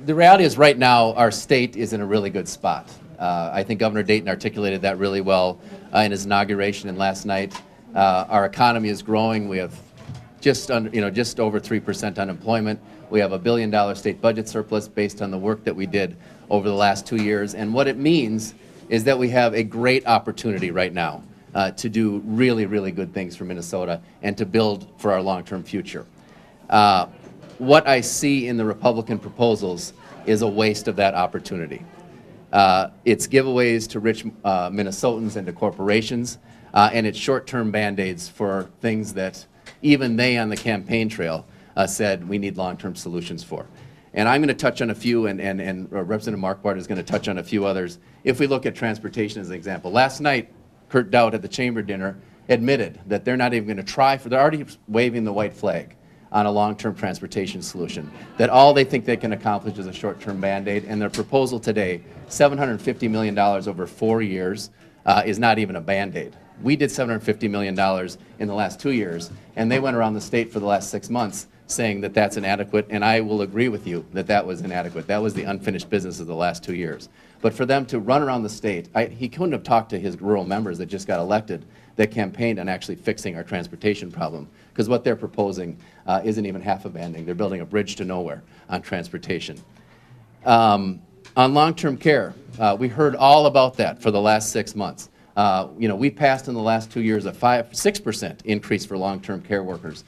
the reality is right now our state is in a really good spot. I think Governor Dayton articulated that really well in his inauguration and last night. Our economy is growing. We have just over 3% unemployment. We have $1 billion state budget surplus based on the work that we did over the last 2 years. And what it means is that we have a great opportunity right now to do really, really good things for Minnesota and to build for our long-term future. What I see in the Republican proposals is a waste of that opportunity. It's giveaways to rich Minnesotans and to corporations, and it's short-term Band-Aids for things that even they on the campaign trail said we need long-term solutions for. And I'm going to touch on a few, and Representative Marquardt is going to touch on a few others. If we look at transportation as an example, last night Kurt Dowd at the chamber dinner admitted that they're not even going to try they're already waving the white flag on a long-term transportation solution, that all they think they can accomplish is a short-term Band-Aid, and their proposal today, $750 million over 4 years, is not even a Band-Aid. We did $750 million in the last 2 years, and they went around the state for the last 6 months saying that that's inadequate, and I will agree with you that that was inadequate. That was the unfinished business of the last 2 years. But for them to run around the state, he couldn't have talked to his rural members that just got elected that campaigned on actually fixing our transportation problem, because what they're proposing isn't even half a Band-Aid. They're building a bridge to nowhere on transportation. On long-term care, we heard all about that for the last 6 months. We passed in the last 2 years a 6% increase for long-term care workers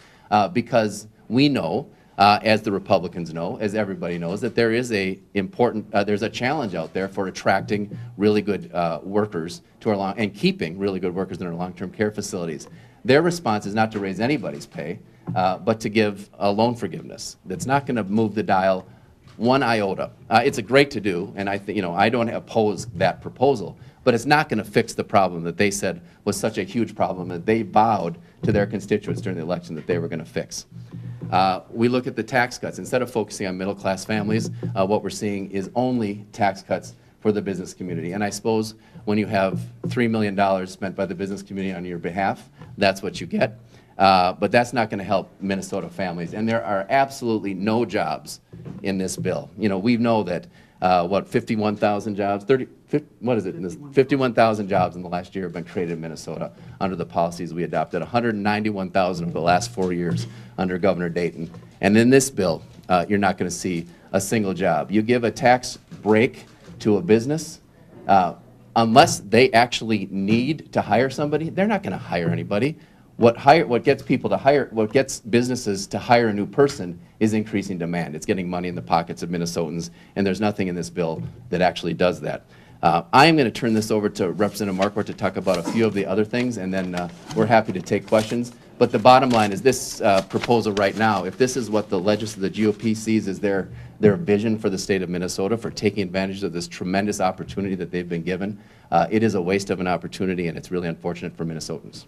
because we know, as the Republicans know, as everybody knows, that there is there's a challenge out there for attracting really good workers to our and keeping really good workers in our long-term care facilities. Their response is not to raise anybody's pay, but to give a loan forgiveness that's not going to move the dial one iota. It's a great to do, and I don't oppose that proposal, but it's not going to fix the problem that they said was such a huge problem that they vowed to their constituents during the election that they were going to fix. We look at the tax cuts. Instead of focusing on middle-class families, what we're seeing is only tax cuts for the business community. And I suppose when you have $3 million spent by the business community on your behalf, that's what you get. But that's not going to help Minnesota families. And there are absolutely no jobs in this bill. We know that, 51,000 jobs, 51,000 jobs in the last year have been created in Minnesota under the policies we adopted, 191,000 over the last 4 years under Governor Dayton. And in this bill, you're not going to see a single job. You give a tax break to a business, unless they actually need to hire somebody, they're not going to hire anybody. What gets businesses to hire a new person is increasing demand. It's getting money in the pockets of Minnesotans, and there's nothing in this bill that actually does that. I am going to turn this over to Representative Marquardt to talk about a few of the other things, and then we're happy to take questions. But the bottom line is this proposal right now, if this is what the GOP sees as their vision for the state of Minnesota for taking advantage of this tremendous opportunity that they've been given, it is a waste of an opportunity, and it's really unfortunate for Minnesotans.